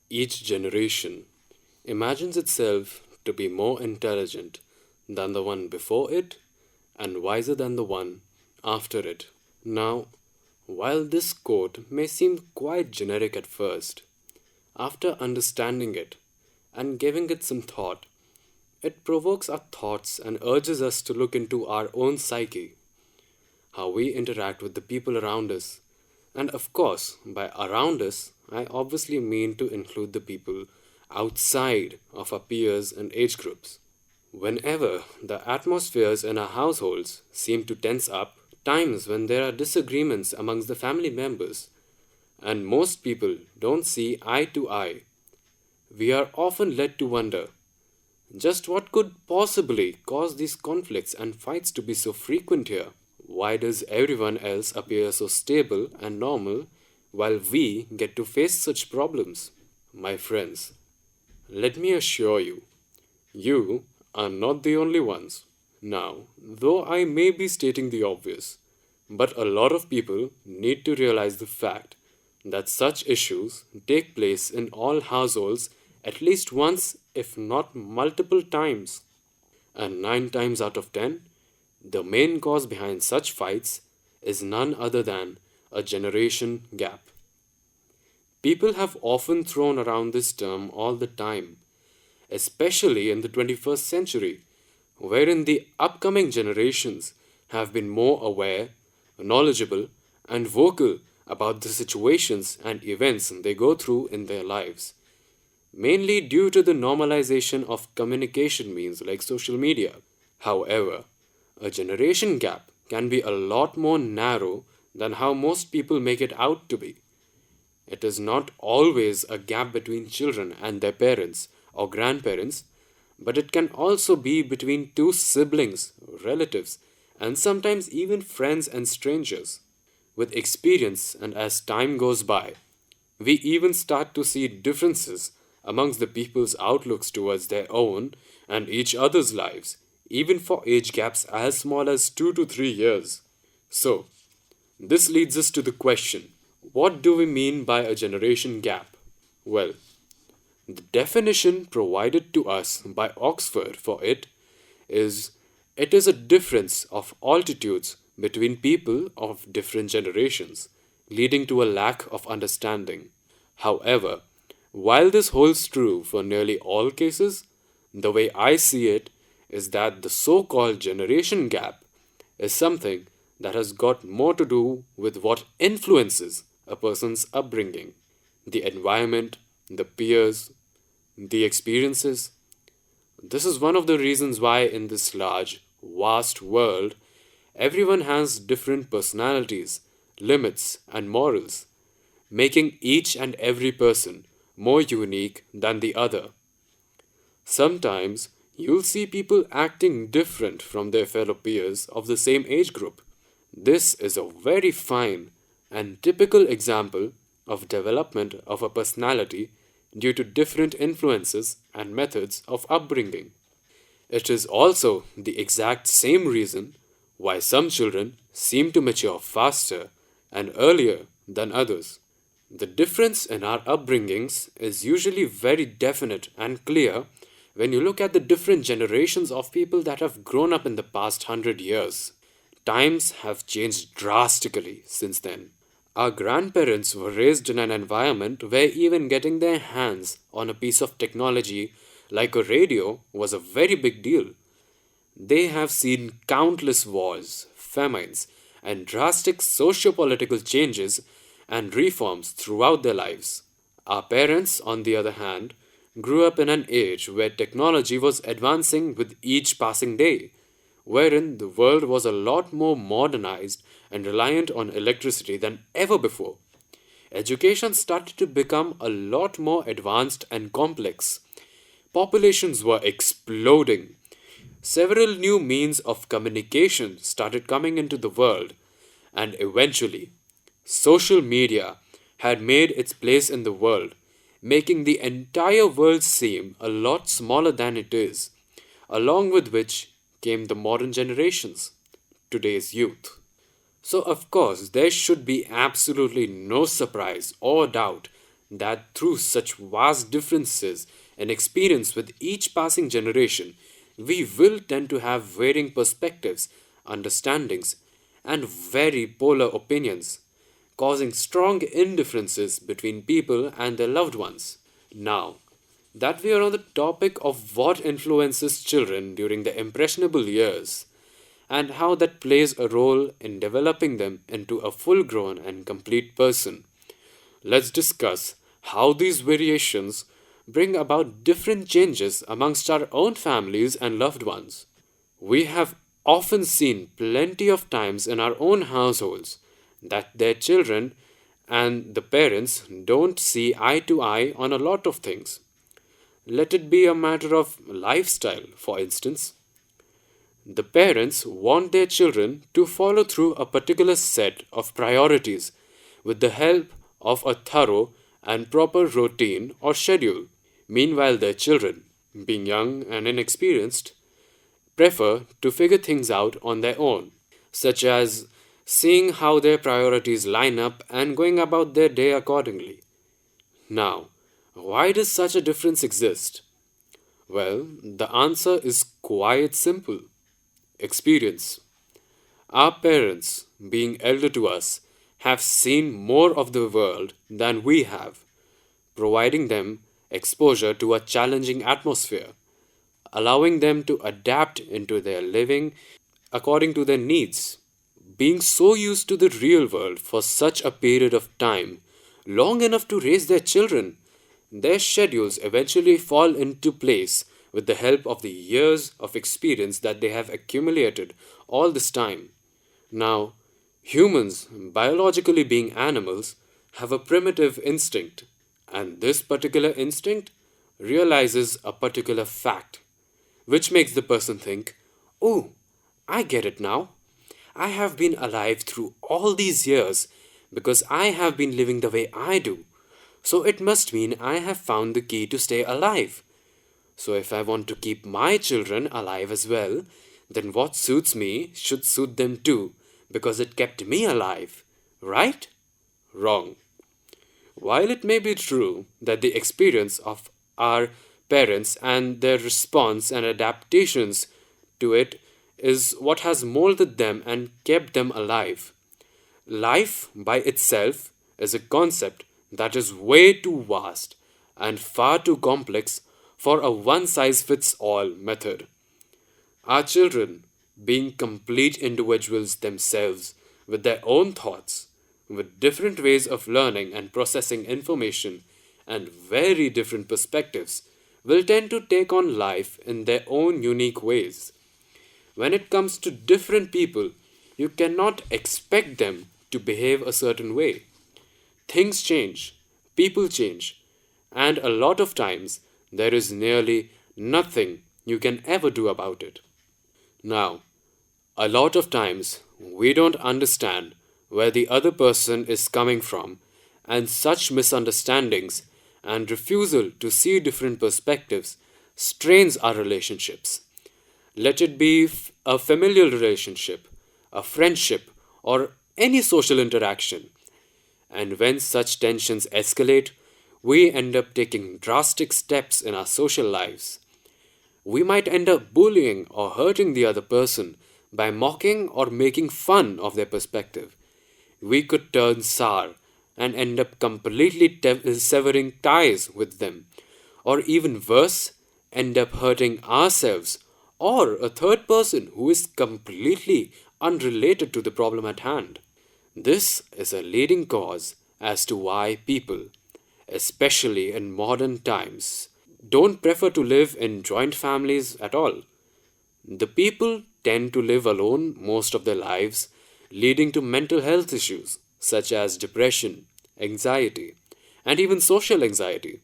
Each generation imagines itself to be more intelligent than the one before it and wiser than the one after it. Now, while this quote may seem quite generic at first, after understanding it and giving it some thought, it provokes our thoughts and urges us to look into our own psyche, how we interact with the people around us. And of course, by around us, I obviously mean to include the people outside of our peers and age groups. Whenever the atmospheres in our households seem to tense up, times when there are disagreements amongst the family members, and most people don't see eye to eye, we are often led to wonder just what could possibly cause these conflicts and fights to be so frequent here. Why does everyone else appear so stable and normal while we get to face such problems? My friends, let me assure you, you are not the only ones. Now, though I may be stating the obvious, but a lot of people need to realize the fact that such issues take place in all households at least once, if not multiple times. And 9 times out of 10, the main cause behind such fights is none other than a generation gap. People have often thrown around this term all the time, especially in the 21st century, wherein the upcoming generations have been more aware, knowledgeable, and vocal about the situations and events they go through in their lives, mainly due to the normalization of communication means like social media. However, a generation gap can be a lot more narrow than how most people make it out to be. It is not always a gap between children and their parents or grandparents, but it can also be between two siblings, relatives, and sometimes even friends and strangers. With experience and as time goes by, we even start to see differences amongst the people's outlooks towards their own and each other's lives, even for age gaps as small as 2 to 3 years. So, this leads us to the question, what do we mean by a generation gap? Well, the definition provided to us by Oxford for is it is a difference of altitudes between people of different generations, leading to a lack of understanding. However, while this holds true for nearly all cases, the way I see it is that the so called generation gap is something that has got more to do with what influences a person's upbringing, the environment, the peers, the experiences. This is one of the reasons why, in this large, vast world, everyone has different personalities, limits, and morals, making each and every person more unique than the other. Sometimes you'll see people acting different from their fellow peers of the same age group. This is a very fine and typical example of development of a personality due to different influences and methods of upbringing. It is also the exact same reason why some children seem to mature faster and earlier than others. The difference in our upbringings is usually very definite and clear when you look at the different generations of people that have grown up in the past 100 years. Times have changed drastically since then. Our grandparents were raised in an environment where even getting their hands on a piece of technology like a radio was a very big deal. They have seen countless wars, famines, and drastic socio-political changes and reforms throughout their lives. Our parents, on the other hand, grew up in an age where technology was advancing with each passing day, wherein the world was a lot more modernized and reliant on electricity than ever before. Education started to become a lot more advanced and complex. Populations were exploding. Several new means of communication started coming into the world, and eventually, social media had made its place in the world, making the entire world seem a lot smaller than it is, along with which came the modern generations, today's youth. So, of course, there should be absolutely no surprise or doubt that through such vast differences in experience with each passing generation, we will tend to have varying perspectives, understandings, and very polar opinions, causing strong indifferences between people and their loved ones. Now, that we are on the topic of what influences children during the impressionable years and how that plays a role in developing them into a full grown and complete person, let's discuss how these variations bring about different changes amongst our own families and loved ones. We have often seen plenty of times in our own households that their children and the parents don't see eye to eye on a lot of things. Let it be a matter of lifestyle, for instance. The parents want their children to follow through a particular set of priorities with the help of a thorough and proper routine or schedule. Meanwhile, their children, being young and inexperienced, prefer to figure things out on their own, such as seeing how their priorities line up and going about their day accordingly. Now, why does such a difference exist? Well, the answer is quite simple: experience. Our parents, being elder to us, have seen more of the world than we have, providing them exposure to a challenging atmosphere, allowing them to adapt into their living according to their needs. Being so used to the real world for such a period of time, long enough to raise their children, their schedules eventually fall into place with the help of the years of experience that they have accumulated all this time. Now, humans, biologically being animals, have a primitive instinct, and this particular instinct realizes a particular fact, which makes the person think, "Oh, I get it now. I have been alive through all these years because I have been living the way I do. So it must mean I have found the key to stay alive. So if I want to keep my children alive as well, then what suits me should suit them too, because it kept me alive. Right?" Wrong. While it may be true that the experience of our parents and their response and adaptations to it is what has molded them and kept them alive, life by itself is a concept that is way too vast and far too complex for a one size fits all method. Our children, being complete individuals themselves, with their own thoughts, with different ways of learning and processing information, and very different perspectives, will tend to take on life in their own unique ways. When it comes to different people, you cannot expect them to behave a certain way. Things change, people change, and a lot of times there is nearly nothing you can ever do about it. Now, a lot of times we don't understand where the other person is coming from, and such misunderstandings and refusal to see different perspectives strains our relationships. Let it be a familial relationship, a friendship, or any social interaction. And when such tensions escalate, we end up taking drastic steps in our social lives. We might end up bullying or hurting the other person by mocking or making fun of their perspective. We could turn sour and end up completely severing ties with them, or even worse, end up hurting ourselves or a third person who is completely unrelated to the problem at hand. This is a leading cause as to why people, especially in modern times, don't prefer to live in joint families at all. The people tend to live alone most of their lives, leading to mental health issues such as depression, anxiety, and even social anxiety.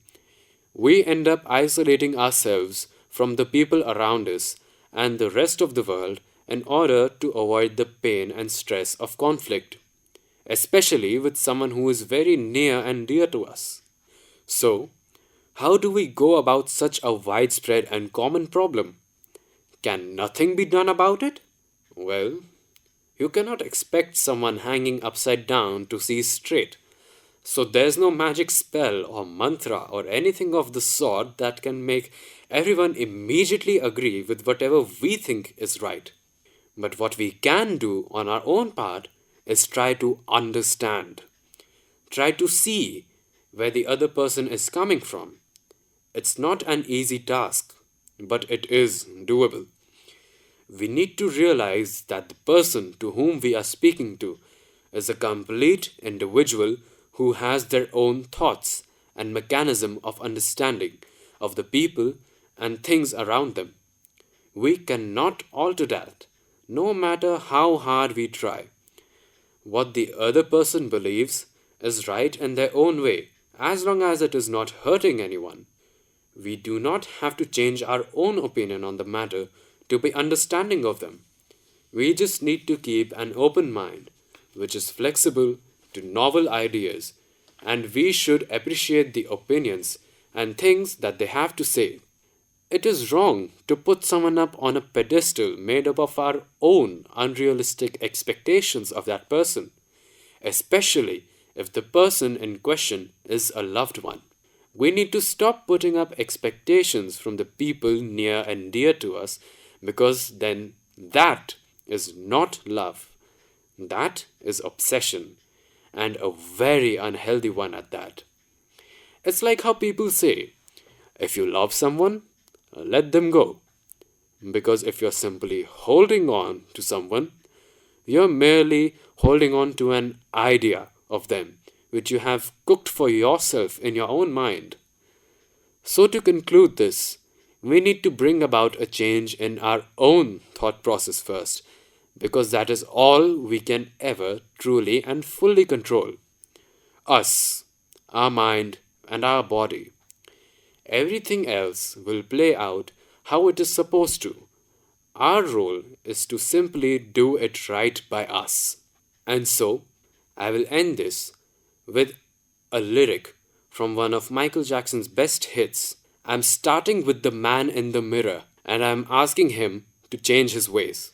We end up isolating ourselves from the people around us and the rest of the world in order to avoid the pain and stress of conflict, especially with someone who is very near and dear to us. So, how do we go about such a widespread and common problem? Can nothing be done about it? Well, you cannot expect someone hanging upside down to see straight. So there's no magic spell or mantra or anything of the sort that can make everyone immediately agree with whatever we think is right. But what we can do on our own part is try to understand, try to see where the other person is coming from. It's not an easy task, but it is doable. We need to realize that the person to whom we are speaking to is a complete individual who has their own thoughts and mechanism of understanding of the people and things around them. We cannot alter that, no matter how hard we try. What the other person believes is right in their own way, as long as it is not hurting anyone. We do not have to change our own opinion on the matter to be understanding of them. We just need to keep an open mind, which is flexible to novel ideas, and we should appreciate the opinions and things that they have to say. It is wrong to put someone up on a pedestal made up of our own unrealistic expectations of that person, especially if the person in question is a loved one. We need to stop putting up expectations from the people near and dear to us, because then that is not love. That is obsession, and a very unhealthy one at that. It's like how people say, if you love someone, let them go. Because if you're simply holding on to someone, you're merely holding on to an idea of them which you have cooked for yourself in your own mind. So, to conclude this, we need to bring about a change in our own thought process first, because that is all we can ever truly and fully control. Us, our mind, and our body. Everything else will play out how it is supposed to. Our role is to simply do it right by us. And so, I will end this with a lyric from one of Michael Jackson's best hits. I'm starting with the man in the mirror and I'm asking him to change his ways.